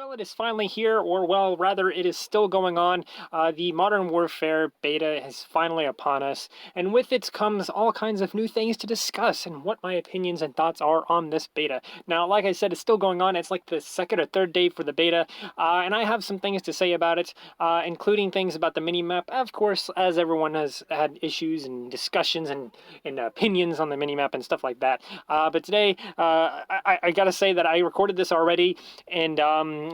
Well, it is finally here, or well, rather, it is still going on. The Modern Warfare beta is finally upon us, and with it comes all kinds of new things to discuss and what my opinions and thoughts are on this beta. Now, like I said, it's still going on. It's like the second or third day for the beta, and I have some things to say about it, including things about the minimap. Of course, as everyone has had issues and discussions and opinions on the minimap and stuff like that. But today, I gotta say that I recorded this already, and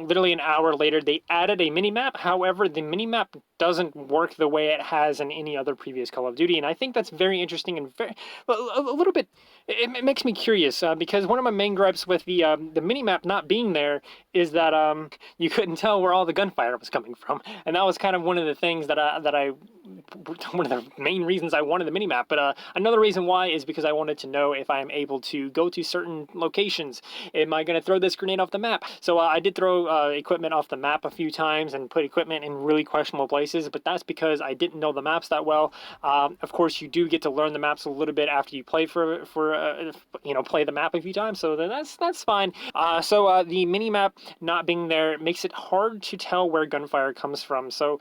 literally an hour later they added a mini-map. However, the mini-map doesn't work the way it has in any other previous Call of Duty, and I think that's very interesting and a little bit, it makes me curious, because one of my main gripes with the mini-map not being there is that you couldn't tell where all the gunfire was coming from, and that was kind of one of the things that I one of the main reasons I wanted the minimap. But another reason why is because I wanted to know if I am able to go to certain locations. Am I going to throw this grenade off the map? So I did throw equipment off the map a few times and put equipment in really questionable places, but that's because I didn't know the maps that well. Of course, you do get to learn the maps a little bit after you play play the map a few times, so then that's fine. So the minimap not being there makes it hard to tell where gunfire comes from. So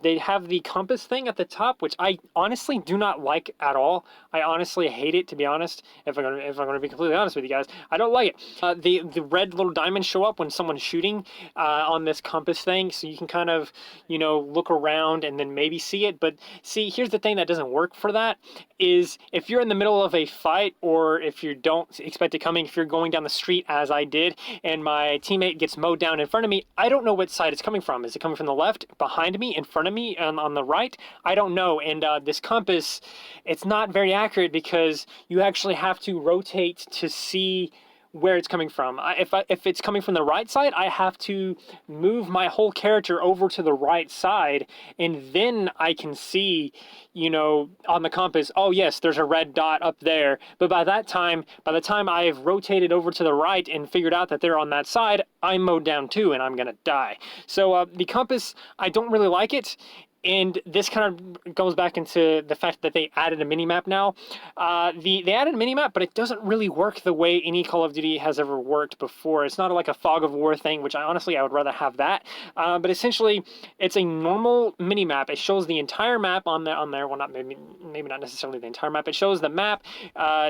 they have the compass thing at the top, which I honestly do not like at all. I honestly hate it, to be honest. If I'm gonna be completely honest with you guys, I don't like it. The red little diamonds show up when someone's shooting on this compass thing, so you can kind of look around and then maybe see it. But see, here's the thing that doesn't work for that is if you're in the middle of a fight, or if you don't expect it coming, if you're going down the street as I did, and my teammate gets mowed down in front of me, I don't know what side it's coming from. Is it coming from the left, behind me, in front of me, on the right? I don't know. And this compass, it's not very accurate because you actually have to rotate to see where it's coming from. If it's coming from the right side, I have to move my whole character over to the right side, and then I can see, on the compass, oh yes, there's a red dot up there. But by the time I've rotated over to the right and figured out that they're on that side, I'm mowed down too, and I'm gonna die. So the compass, I don't really like it. And this kind of goes back into the fact that they added a mini-map now. They added a mini-map, but it doesn't really work the way any Call of Duty has ever worked before. It's not like a Fog of War thing, which I would rather have that. But essentially, it's a normal mini-map. It shows the entire map on there. Well, maybe not necessarily the entire map. It shows the map,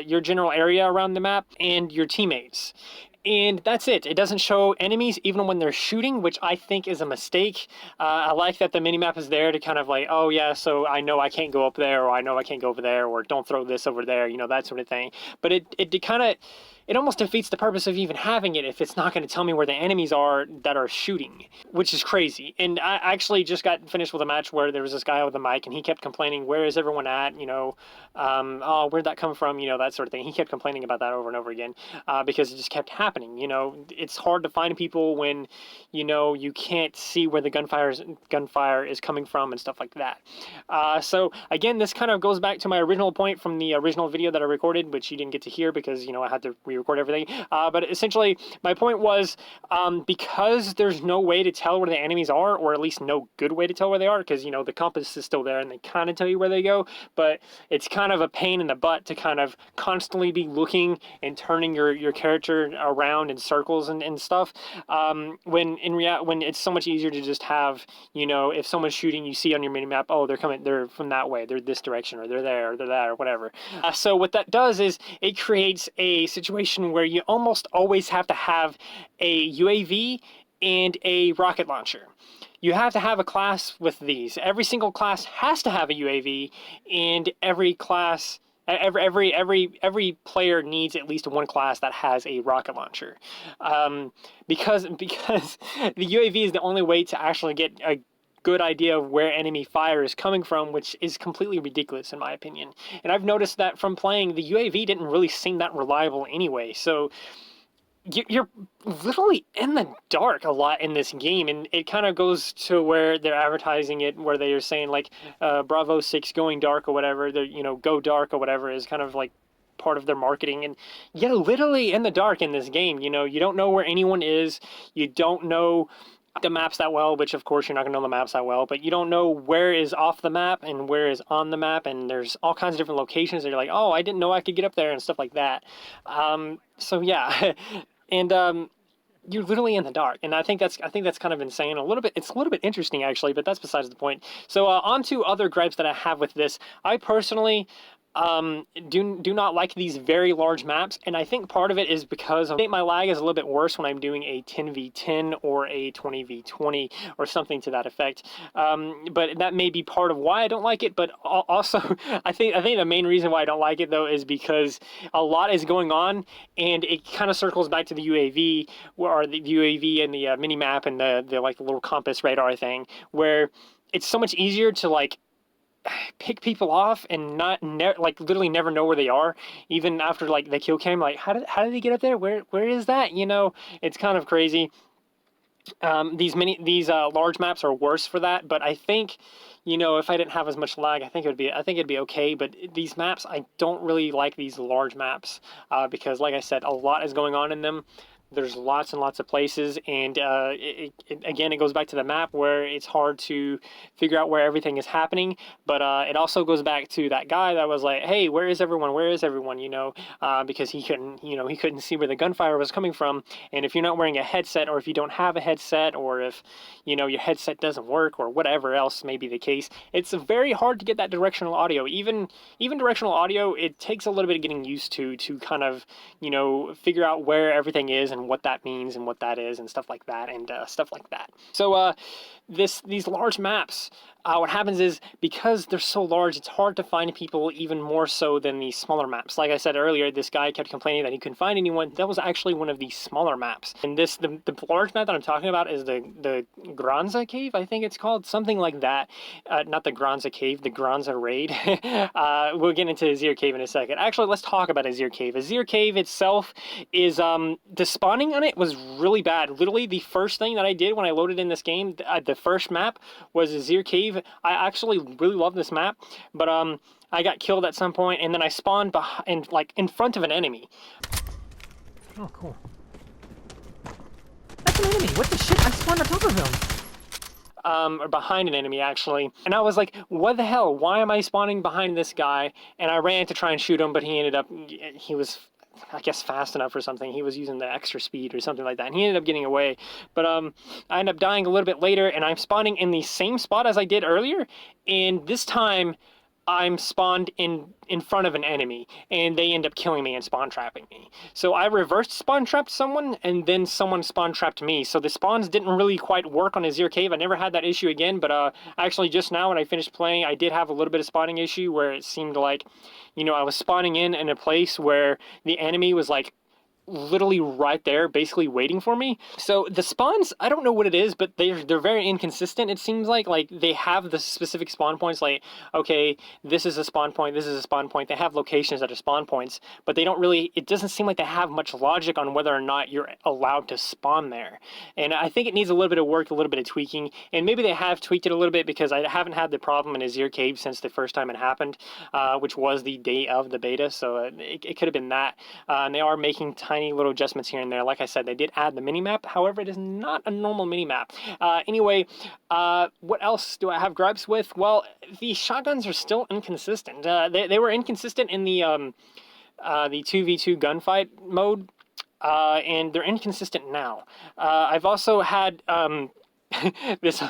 your general area around the map, and your teammates. And that's it. It doesn't show enemies even when they're shooting, which I think is a mistake. I like that the minimap is there to kind of like, oh yeah, so I know I can't go up there, or I know I can't go over there, or don't throw this over there, that sort of thing. But it almost defeats the purpose of even having it if it's not going to tell me where the enemies are that are shooting, which is crazy. And I actually just got finished with a match where there was this guy with a mic, and he kept complaining, where is everyone at? Oh, where'd that come from? that sort of thing. He kept complaining about that over and over again because it just kept happening. It's hard to find people when, you can't see where the gunfire is coming from and stuff like that. So again, this kind of goes back to my original point from the original video that I recorded, which you didn't get to hear because, I had to re-record everything. But essentially, my point was, because there's no way to tell where the enemies are, or at least no good way to tell where they are, because, the compass is still there and they kind of tell you where they go, but it's kind of a pain in the butt to kind of constantly be looking and turning your character around in circles and stuff, when it's so much easier to just have, if someone's shooting, you see on your minimap, oh, they're from that way, they're this direction, or they're there, or they're that, or whatever. So what that does is it creates a situation where you almost always have to have a UAV and a rocket launcher. You have to have a class with these. Every single class has to have a UAV, and every player needs at least one class that has a rocket launcher, because the UAV is the only way to actually get a good idea of where enemy fire is coming from, which is completely ridiculous in my opinion. And I've noticed that from playing, the UAV didn't really seem that reliable anyway. So you're literally in the dark a lot in this game, and it kind of goes to where they're advertising it, where they are saying like Bravo 6 going dark or whatever, go dark or whatever is kind of like part of their marketing. And you're literally in the dark in this game. You don't know where anyone is, you don't know the maps that well, which of course you're not going to know the maps that well, but you don't know where is off the map and where is on the map, and there's all kinds of different locations that you're like, oh, I didn't know I could get up there and stuff like that. So yeah. And you're literally in the dark, and I think that's kind of insane. A little bit, it's a little bit interesting actually, but that's besides the point. So on to other gripes that I have with this. I personally do not like these very large maps, and I think part of it is because I think my lag is a little bit worse when I'm doing a 10v10 or a 20v20 or something to that effect. But that may be part of why I don't like it. But also, I think the main reason why I don't like it though is because a lot is going on, and it kind of circles back to the UAV or the UAV and the mini map and the like the little compass radar thing, where it's so much easier to like pick people off and like literally never know where they are, even after like the kill cam. Like how did they get up there? Where is that? It's kind of crazy. These large maps are worse for that, but I think, if I didn't have as much lag, I think it'd be okay. But these maps, I don't really like these large maps, because like I said, a lot is going on in them. There's lots and lots of places, and again, it goes back to the map where it's hard to figure out where everything is happening. But it also goes back to that guy that was like, "Hey, where is everyone? Where is everyone?" Because he couldn't see where the gunfire was coming from. And if you're not wearing a headset, or if you don't have a headset, or if your headset doesn't work, or whatever else may be the case, it's very hard to get that directional audio. Even directional audio, it takes a little bit of getting used to kind of figure out where everything is and what that means and what that is and stuff like that and stuff like that. So these large maps, what happens is, because they're so large, it's hard to find people, even more so than these smaller maps. Like I said earlier, this guy kept complaining that he couldn't find anyone. That was actually one of these smaller maps. And the large map that I'm talking about is the Granza Cave, I think it's called, something like that. Not the Granza Cave, the Granza Raid. We'll get into Azir Cave in a second. Actually, let's talk about Azir Cave. Azir Cave itself is the spawning on it was really bad. Literally, the first thing that I did when I loaded in this game, the first map, was Azir Cave. I actually really love this map, but I got killed at some point, and then I spawned in front of an enemy. Oh, cool. That's an enemy. What the shit? I spawned on top of him. Or behind an enemy, actually. And I was like, what the hell? Why am I spawning behind this guy? And I ran to try and shoot him, but he was, I guess, fast enough or something. He was using the extra speed or something like that, and he ended up getting away. But I ended up dying a little bit later, and I'm spawning in the same spot as I did earlier, and this time I'm spawned in front of an enemy, and they end up killing me and spawn trapping me. So I reversed spawn trapped someone, and then someone spawn trapped me. So the spawns didn't really quite work on Azir Cave. I never had that issue again, but actually just now when I finished playing, I did have a little bit of spawning issue where it seemed like, I was spawning in a place where the enemy was like literally right there, basically waiting for me. So the spawns, I don't know what it is, but they're very inconsistent. It seems like they have the specific spawn points, like, okay, this is a spawn point, this is a spawn point. They have locations that are spawn points, but they don't really, it doesn't seem like they have much logic on whether or not you're allowed to spawn there. And I think it needs a little bit of work, a little bit of tweaking, and maybe they have tweaked it a little bit, because I haven't had the problem in Azir Cave since the first time it happened, which was the day of the beta. So it could have been that. And they are making tiny little adjustments here and there. Like I said, they did add the mini-map. However, it is not a normal mini-map. Anyway, what else do I have gripes with? Well, the shotguns are still inconsistent. They were inconsistent in the 2v2 gunfight mode, and they're inconsistent now. I've also had this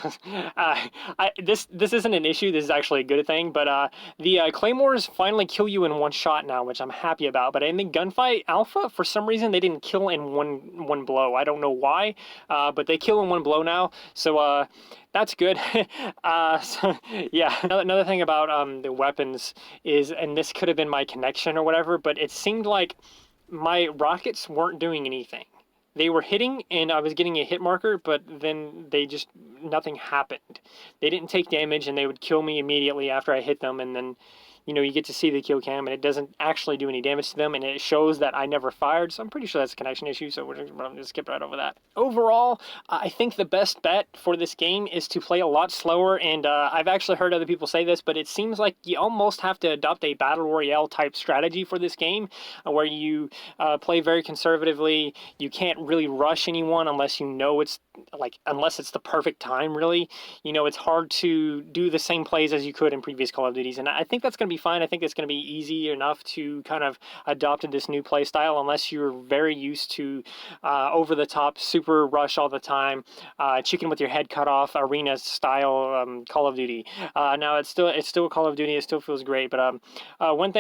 isn't an issue. This is actually a good thing. But the claymores finally kill you in one shot now, which I'm happy about. But in the gunfight alpha, for some reason, they didn't kill in one blow. I don't know why, but they kill in one blow now. So that's good. So, yeah. Another thing about the weapons is, and this could have been my connection or whatever, but it seemed like my rockets weren't doing anything. They were hitting, and I was getting a hit marker, but then nothing happened. They didn't take damage, and they would kill me immediately after I hit them, and then, you get to see the kill cam, and it doesn't actually do any damage to them, and it shows that I never fired, so I'm pretty sure that's a connection issue, so we're going to skip right over that. Overall, I think the best bet for this game is to play a lot slower, and I've actually heard other people say this, but it seems like you almost have to adopt a Battle Royale type strategy for this game, where you play very conservatively. You can't really rush anyone unless you know it's like, unless it's the perfect time, really, you know, it's hard to do the same plays as you could in previous Call of Duties. And I think that's going to be fine. I think it's going to be easy enough to kind of adopt into this new play style, unless you're very used to over the top, super rush all the time, chicken with your head cut off, arena style Call of Duty. Now it's still Call of Duty. It still feels great. But one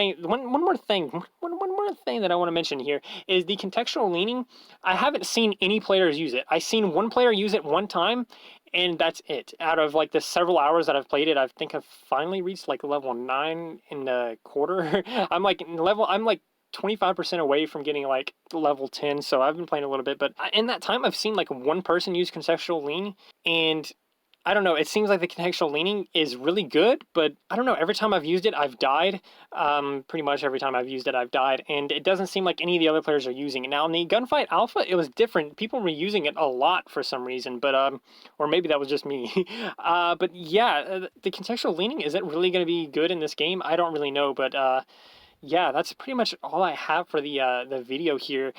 more thing that I want to mention here is the contextual leaning. I haven't seen any players use it. I've seen one player use it one time, and that's it. Out of like the several hours that I've played it, I think I've finally reached like level 9 in the quarter. I'm like 25% away from getting like level 10, so I've been playing a little bit. But in that time, I've seen like one person use contextual leaning, and I don't know, it seems like the contextual leaning is really good, but I don't know, every time I've used it, I've died. Pretty much every time I've used it, I've died, and it doesn't seem like any of the other players are using it. Now, in the Gunfight Alpha, it was different. People were using it a lot for some reason, but, or maybe that was just me. But yeah, the contextual leaning, is it really going to be good in this game? I don't really know, but, yeah, that's pretty much all I have for the video here.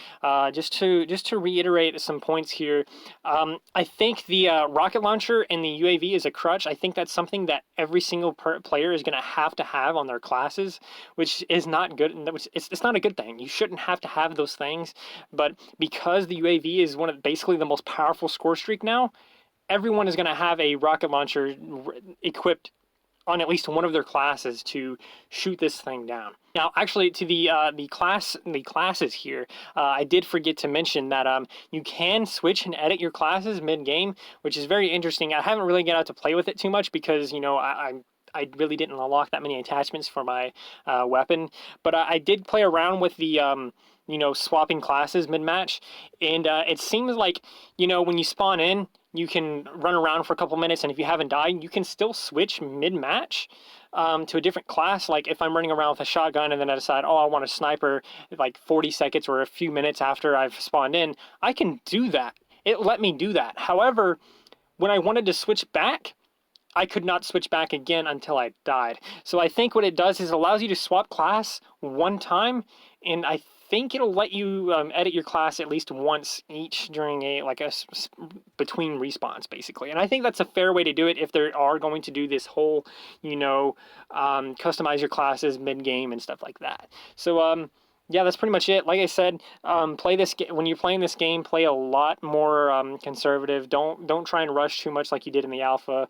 Just to reiterate some points here, I think the rocket launcher and the UAV is a crutch. I think that's something that every single player is going to have on their classes, which is not good. It's not a good thing. You shouldn't have to have those things, but because the UAV is one of basically the most powerful score streak now, everyone is going to have a rocket launcher equipped on at least one of their classes to shoot this thing down. Now, actually, to the classes here, I did forget to mention that you can switch and edit your classes mid-game, which is very interesting. I haven't really got out to play with it too much because, you know, I really didn't unlock that many attachments for my weapon, but I did play around with the you know, swapping classes mid-match, and it seems like, you know, when you spawn in, you can run around for a couple minutes, and if you haven't died, you can still switch mid-match to a different class. Like if I'm running around with a shotgun and then I decide, oh, I want a sniper, like 40 seconds or a few minutes after I've spawned in, I can do that. It let me do that. However, when I wanted to switch back, I could not switch back again until I died. So I think what it does is it allows you to swap class one time, and I think it'll let you edit your class at least once each during between respawns, basically. And I think that's a fair way to do it if they are going to do this whole, you know, customize your classes mid-game and stuff like that. So yeah, that's pretty much it. Like I said, play this when you're playing this game, play a lot more conservative. Don't try and rush too much like you did in the alpha.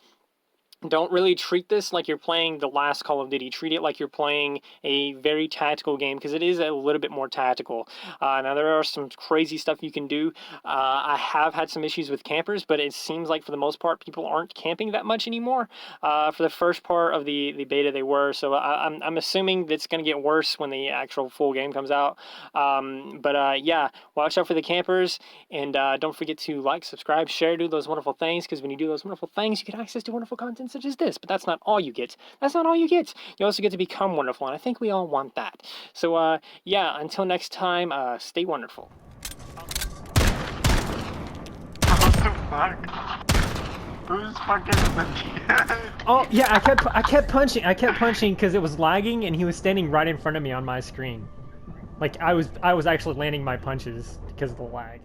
Don't really treat this like you're playing the last Call of Duty. Treat it like you're playing a very tactical game, because it is a little bit more tactical. Now, there are some crazy stuff you can do. I have had some issues with campers, but it seems like for the most part, people aren't camping that much anymore. For the first part of the beta, they were. So I'm assuming that's going to get worse when the actual full game comes out. But yeah, watch out for the campers, and don't forget to like, subscribe, share, do those wonderful things, because when you do those wonderful things, you get access to wonderful content such as this. But that's not all you get. That's not all you get. You also get to become wonderful, and I think we all want that. So yeah, until next time, stay wonderful. What the fuck? Who's fucking punching? Oh yeah, I kept punching because it was lagging, and he was standing right in front of me on my screen. Like I was actually landing my punches because of the lag.